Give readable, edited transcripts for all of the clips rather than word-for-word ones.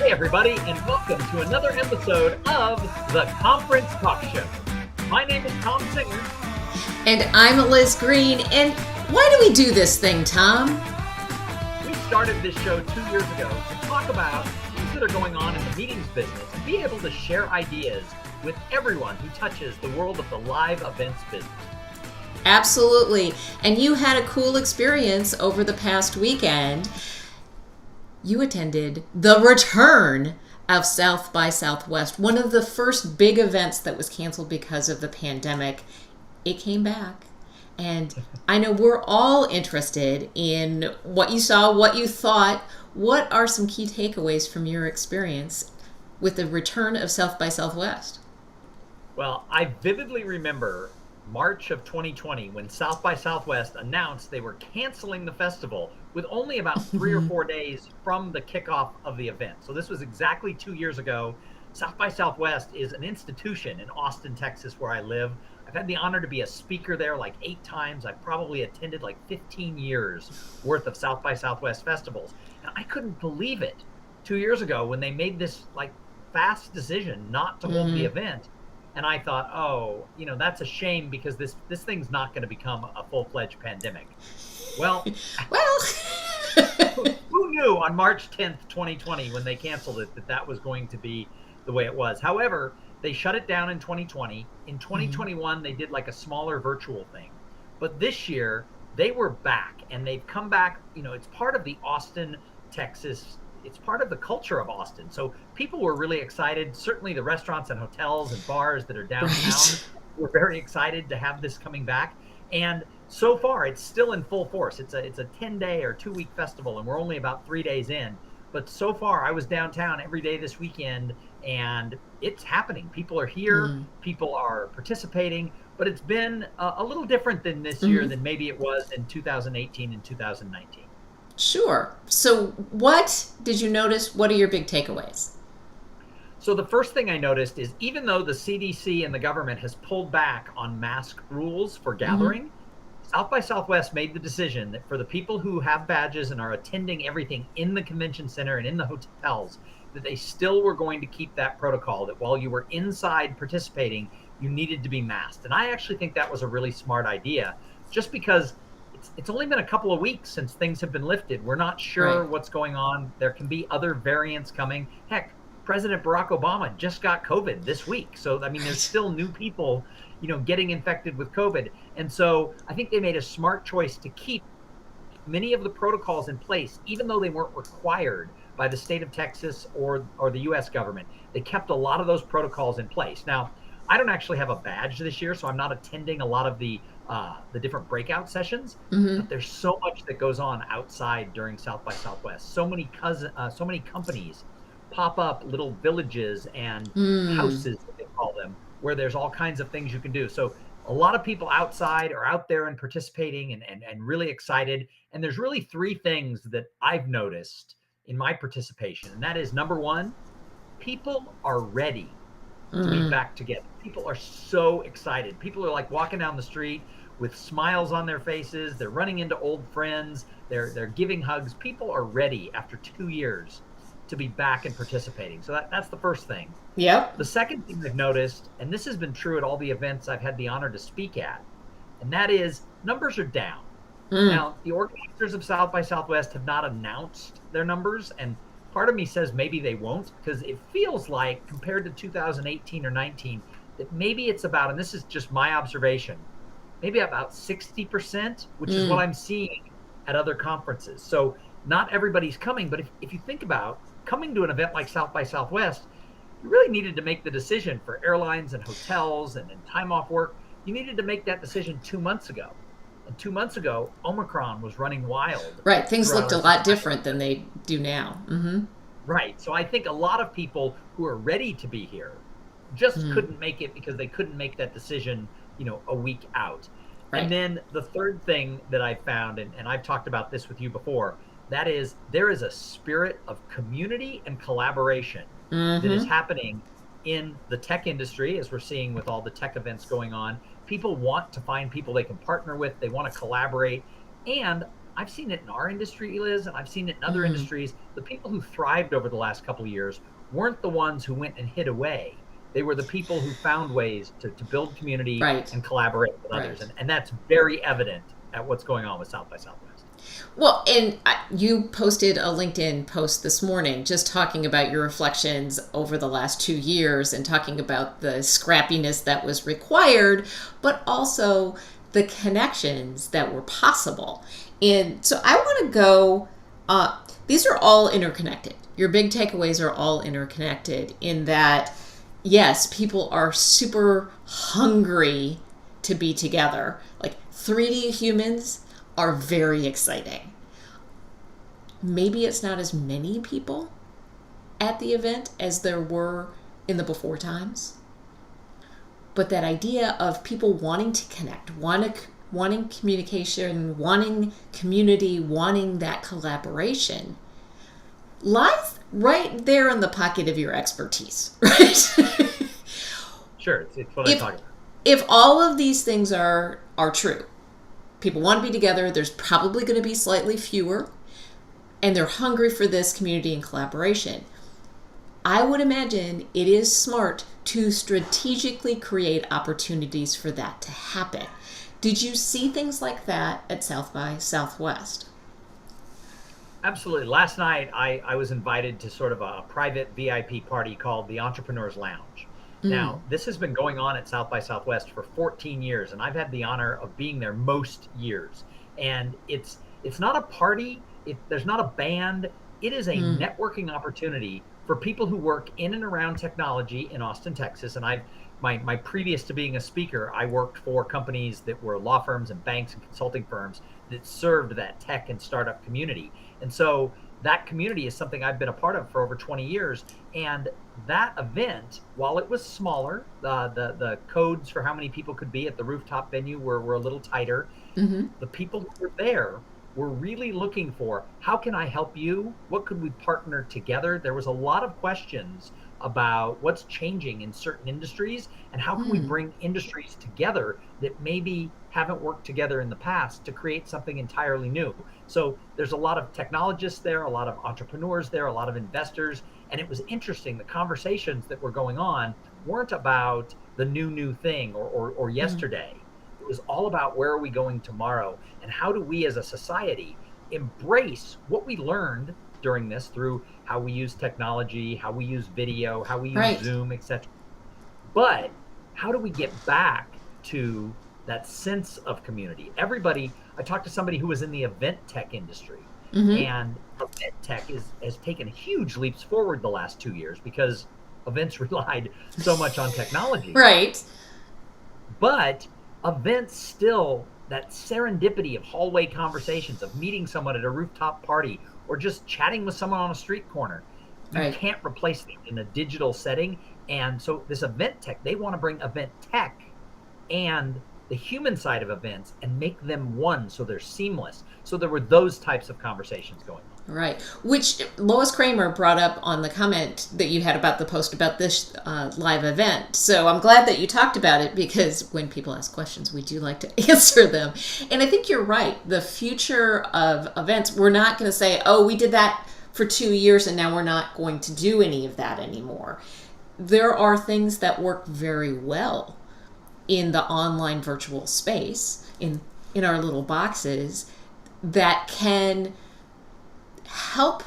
Hey everybody, and welcome to another episode of the Conference Talk Show. My name is Tom Singer. And I'm Eliz Green. And why do we do this thing, Tom? We started this show 2 years ago to talk about things that are going on in the meetings business and be able to share ideas with everyone who touches the world of the live events business. Absolutely. And you had a cool experience over the past weekend. You attended the return of South by Southwest, one of the first big events that was canceled because of the pandemic. It came back. And I know we're all interested in what you saw, what you thought. What are some key takeaways from your experience with the return of South by Southwest? Well, I vividly remember March of 2020 when South by Southwest announced they were canceling the festival with only about 3 or 4 days from the kickoff of the event. So this was exactly 2 years ago. South by Southwest is an institution in Austin, Texas, where I live. I've had the honor to be a speaker there like 8 times. I've probably attended like 15 years worth of South by Southwest festivals. And I couldn't believe it 2 years ago when they made this like fast decision not to hold the event. And I thought, oh, that's a shame because this thing's not going to become a full-fledged pandemic. Well, who knew on March 10th, 2020, when they canceled it, that was going to be the way it was. However, they shut it down in 2020. In 2021, they did like a smaller virtual thing. But this year, they were back, and they've come back. It's part of the Austin, Texas. It's part of the culture of Austin. So people were really excited. Certainly the restaurants and hotels and bars that are downtown were very excited to have this coming back. And so far, it's still in full force. It's a 10-day or 2-week festival, and we're only about 3 days in. But so far, I was downtown every day this weekend, and it's happening. People are here. People are participating. But it's been a little different than this year than maybe it was in 2018 and 2019. Sure. So what did you notice? What are your big takeaways? So the first thing I noticed is even though the CDC and the government has pulled back on mask rules for gathering, South by Southwest made the decision that for the people who have badges and are attending everything in the convention center and in the hotels, that they still were going to keep that protocol, that while you were inside participating, you needed to be masked. And I actually think that was a really smart idea, just because it's only been a couple of weeks since things have been lifted. We're not sure what's going on. There can be other variants coming. Heck, President Barack Obama just got COVID this week. So, there's still new people, getting infected with COVID. And so I think they made a smart choice to keep many of the protocols in place, even though they weren't required by the state of Texas or the U.S. government. They kept a lot of those protocols in place. Now, I don't actually have a badge this year, so I'm not attending a lot of the different breakout sessions. But there's so much that goes on outside during South by Southwest. So many companies pop up little villages and houses, they call them, where there's all kinds of things you can do. So a lot of people outside are out there and participating and really excited. And there's really 3 things that I've noticed in my participation. And that is, number one, people are ready to be back together. People are so excited. People are like walking down the street with smiles on their faces. They're running into old friends. They're giving hugs. People are ready after 2 years to be back and participating. So that's the first thing. Yep. The second thing I've noticed, and this has been true at all the events I've had the honor to speak at, and that is numbers are down. Now, the organizers of South by Southwest have not announced their numbers, and part of me says maybe they won't, because it feels like, compared to 2018 or 19, that maybe it's about, and this is just my observation, maybe about 60%, which is what I'm seeing at other conferences. So not everybody's coming, but if you think about coming to an event like South by Southwest, you really needed to make the decision for airlines and hotels and time off work. You needed to make that decision 2 months ago. And 2 months ago, Omicron was running wild. Right. Things looked a lot different than they do now. Right. So I think a lot of people who are ready to be here just couldn't make it because they couldn't make that decision, a week out. Right. And then the third thing that I found, and I've talked about this with you before, that is there is a spirit of community and collaboration that is happening in the tech industry, as we're seeing with all the tech events going on. People want to find people they can partner with. They want to collaborate. And I've seen it in our industry, Liz, and I've seen it in other Mm, industries. The people who thrived over the last couple of years weren't the ones who went and hid away. They were the people who found ways to build community right, and collaborate with others. right. And that's very evident at what's going on with South by Southwest. Well, and you posted a LinkedIn post this morning just talking about your reflections over the last 2 years and talking about the scrappiness that was required, but also the connections that were possible. And so I want to go, these are all interconnected. Your big takeaways are all interconnected in that, yes, people are super hungry to be together. Like 3D humans are very exciting. Maybe it's not as many people at the event as there were in the before times, but that idea of people wanting to connect, wanting communication, wanting community, wanting that collaboration lies right there in the pocket of your expertise, right? Sure, it's what I'm talking about. If all of these things are true, people want to be together, there's probably going to be slightly fewer, and they're hungry for this community and collaboration. I would imagine it is smart to strategically create opportunities for that to happen. Did you see things like that at South by Southwest? Absolutely. Last night, I was invited to sort of a private VIP party called the Entrepreneurs Lounge. Mm, Now, this has been going on at South by Southwest for 14 years, and I've had the honor of being there most years. And it's not a party, there's not a band. It is a mm, networking opportunity for people who work in and around technology in Austin, Texas. And my previous to being a speaker, I worked for companies that were law firms and banks and consulting firms that served that tech and startup community. And so that community is something I've been a part of for over 20 years. And that event, while it was smaller, the codes for how many people could be at the rooftop venue were a little tighter. mm-hmm. The people who were there were really looking for, how can I help you? What could we partner together? There was a lot of questions about what's changing in certain industries and how can we Mm, bring industries together that maybe haven't worked together in the past to create something entirely new. So there's a lot of technologists there, a lot of entrepreneurs there, a lot of investors. And it was interesting. The conversations that were going on weren't about the new thing or mm, yesterday. It was all about where are we going tomorrow and how do we as a society embrace what we learned during this through how we use technology, how we use video, how we use right. Zoom, etc. But how do we get back to that sense of community? Everybody, I talked to somebody who was in the event tech industry, Mm-hmm. and event tech has taken huge leaps forward the last 2 years because events relied so much on technology. Right. But events still, that serendipity of hallway conversations, of meeting someone at a rooftop party, or just chatting with someone on a street corner, you Right. can't replace that in a digital setting. And so this event tech, they want to bring event tech and the human side of events and make them one so they're seamless. So there were those types of conversations going on. Right. Which Lois Kramer brought up on the comment that you had about the post about this live event. So I'm glad that you talked about it because when people ask questions, we do like to answer them. And I think you're right. The future of events, we're not going to say, oh, we did that for 2 years and now we're not going to do any of that anymore. There are things that work very well in the online virtual space, in our little boxes, that can help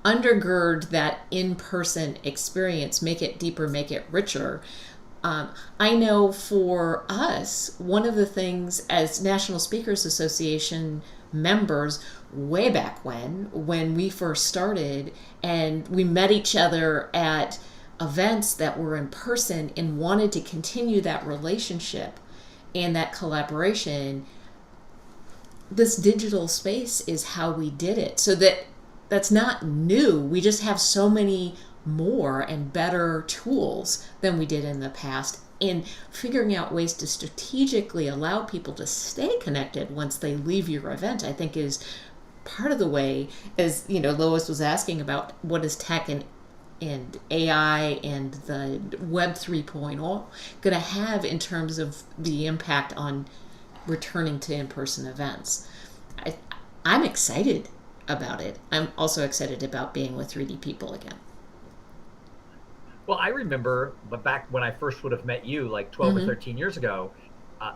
undergird that in-person experience, make it deeper, make it richer. I know for us, one of the things as National Speakers Association members way back when we first started and we met each other at events that were in person and wanted to continue that relationship and that collaboration, this digital space is how we did it. So that's not new. We just have so many more and better tools than we did in the past in figuring out ways to strategically allow people to stay connected once they leave your event. I think is part of the way, as Lois was asking about what is tech and AI and the Web 3.0 going to have in terms of the impact on returning to in-person events. I'm excited about it. I'm also excited about being with 3D people again. Well, I remember, but back when I first would have met you, like 12 or Mm-hmm. 13 years ago,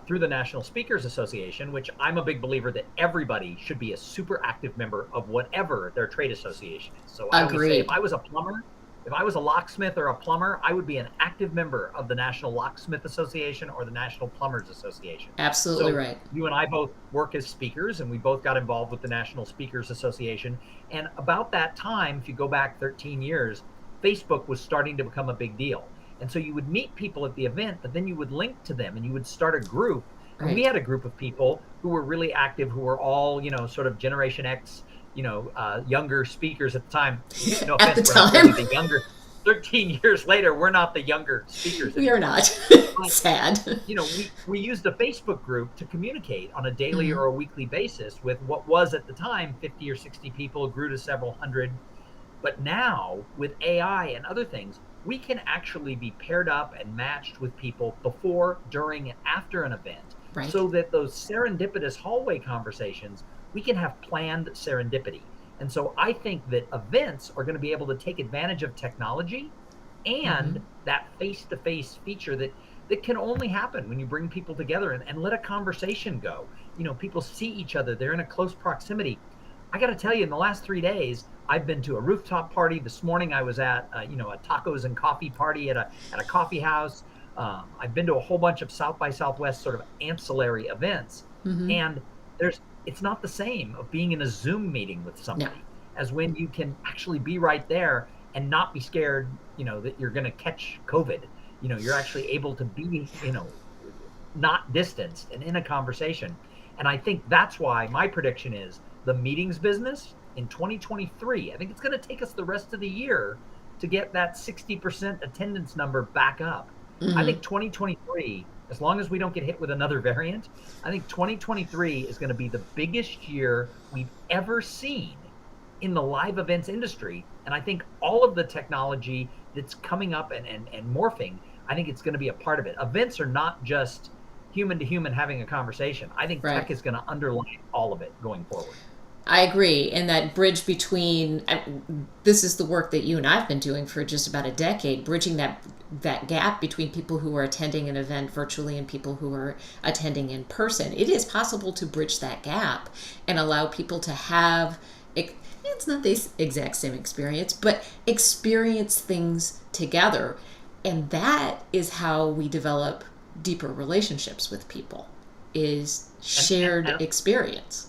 through the National Speakers Association, which I'm a big believer that everybody should be a super active member of whatever their trade association is. So I always say, if Agreed. I was a plumber, if I was a locksmith or a plumber, I would be an active member of the National Locksmith Association or the National Plumbers Association. Absolutely So right. you and I both work as speakers, and we both got involved with the National Speakers Association. And about that time, if you go back 13 years, Facebook was starting to become a big deal. And so you would meet people at the event, but then you would link to them and you would start a group. And we Right. had a group of people who were really active, who were all, sort of Generation X, younger speakers at the time. No At the offense, we're not really time, the younger. 13 years later, we're not the younger speakers we are anymore. not. But Sad. we used a Facebook group to communicate on a daily Mm-hmm. or a weekly basis with what was at the time 50 or 60 people, grew to several hundred. But now with AI and other things, we can actually be paired up and matched with people before, during, and after an event, Right. so that those serendipitous hallway conversations, we can have planned serendipity. And so I think that events are going to be able to take advantage of technology Mm-hmm. and that face-to-face feature that can only happen when you bring people together and let a conversation go. People see each other, they're in a close proximity. I got to tell you, in the last 3 days, I've been to a rooftop party. This morning, I was at a tacos and coffee party at a coffee house. I've been to a whole bunch of South by Southwest sort of ancillary events, Mm-hmm. and it's not the same of being in a Zoom meeting with No. somebody as when you can actually be right there and not be scared, that you're going to catch COVID. You're actually able to be, not distanced and in a conversation. And I think that's why my prediction is the meetings business in 2023. I think it's going to take us the rest of the year to get that 60% attendance number back up. I Mm-hmm. think 2023, as long as we don't get hit with another variant, I think 2023 is going to be the biggest year we've ever seen in the live events industry. And I think all of the technology that's coming up and morphing, I think it's going to be a part of it. Events are not just human to human having a conversation. I think Right. tech is going to underline all of it going forward. I agree. And that bridge between this is the work that you and I've been doing for just about a decade, bridging that gap between people who are attending an event virtually and people who are attending in person. It is possible to bridge that gap and allow people to have it's not the exact same experience, but experience things together. And that is how we develop deeper relationships with people, is And and, shared and experience.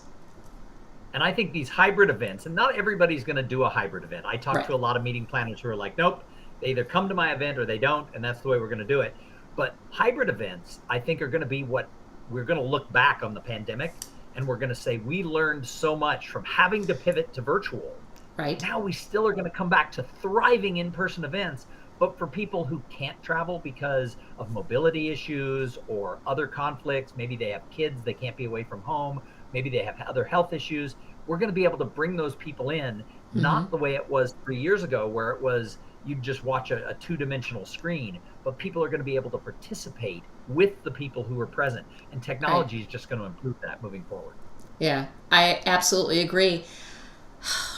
And I think these hybrid events, and not everybody's going to do a hybrid event. I talk Right. to a lot of meeting planners who are like, nope, they either come to my event or they don't, and that's the way we're going to do it. But hybrid events, I think, are going to be what we're going to look back on the pandemic and we're going to say, we learned so much from having to pivot to virtual. Right. Now we still are going to come back to thriving in-person events. But for people who can't travel because of mobility issues or other conflicts, maybe they have kids, they can't be away from home, maybe they have other health issues, we're going to be able to bring those people in, Mm-hmm. not the way it was 3 years ago, where it was you'd just watch a two-dimensional screen, but people are going to be able to participate with the people who are present. And Right. technology is just going to improve that moving forward. Yeah, I absolutely agree.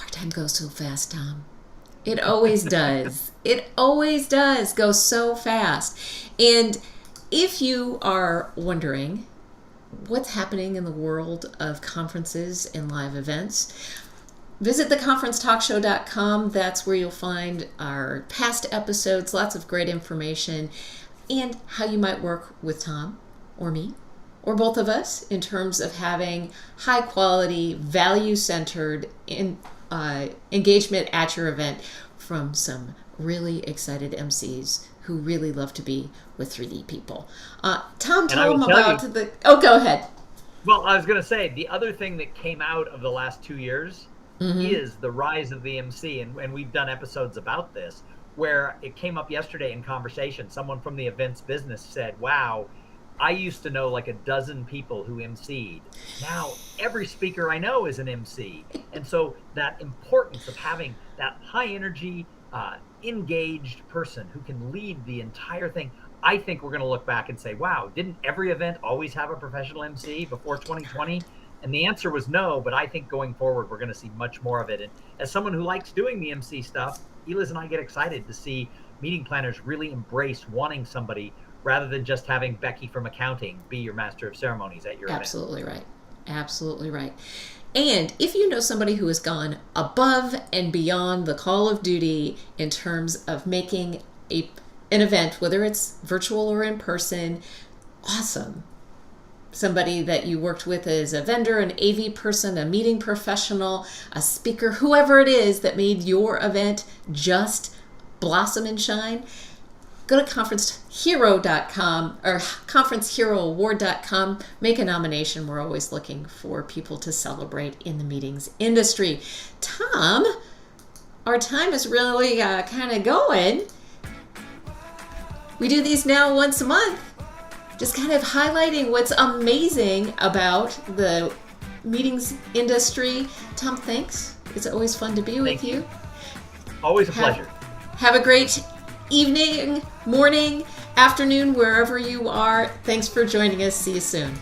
Our time goes so fast, Tom. It always does. It always does go so fast. And if you are wondering what's happening in the world of conferences and live events, visit theconferencetalkshow.com. That's where you'll find our past episodes, lots of great information, and how you might work with Tom or me or both of us in terms of having high quality, value centered engagement at your event from some really excited MCs who really love to be with 3D people. Tom, And I tell will them tell about you, the. Oh, go ahead. well, I was going to say, the other thing that came out of the last 2 years Mm-hmm. is the rise of the MC. And we've done episodes about this, where it came up yesterday in conversation. Someone from the events business said, wow, I used to know like a dozen people who MC'd. Now every speaker I know is an MC. And so that importance of having that high energy, engaged person who can lead the entire thing, I think we're going to look back and say, wow, didn't every event always have a professional MC before 2020? And the answer was no, but I think going forward, we're going to see much more of it. And as someone who likes doing the MC stuff, Eliz and I get excited to see meeting planners really embrace wanting somebody rather than just having Becky from accounting be your master of ceremonies at your Absolutely event. right. Absolutely right. And if you know somebody who has gone above and beyond the call of duty in terms of making an event, whether it's virtual or in person, awesome. Somebody that you worked with as a vendor, an AV person, a meeting professional, a speaker, whoever it is that made your event just blossom and shine, go to conferencehero.com or conferenceheroaward.com. Make a nomination. We're always looking for people to celebrate in the meetings industry. Thom, our time is really kind of going. We do these now once a month, just kind of highlighting what's amazing about the meetings industry. Thom, thanks. It's always fun to be with you. Always a pleasure. Have a great evening, morning, afternoon, wherever you are. Thanks for joining us. See you soon.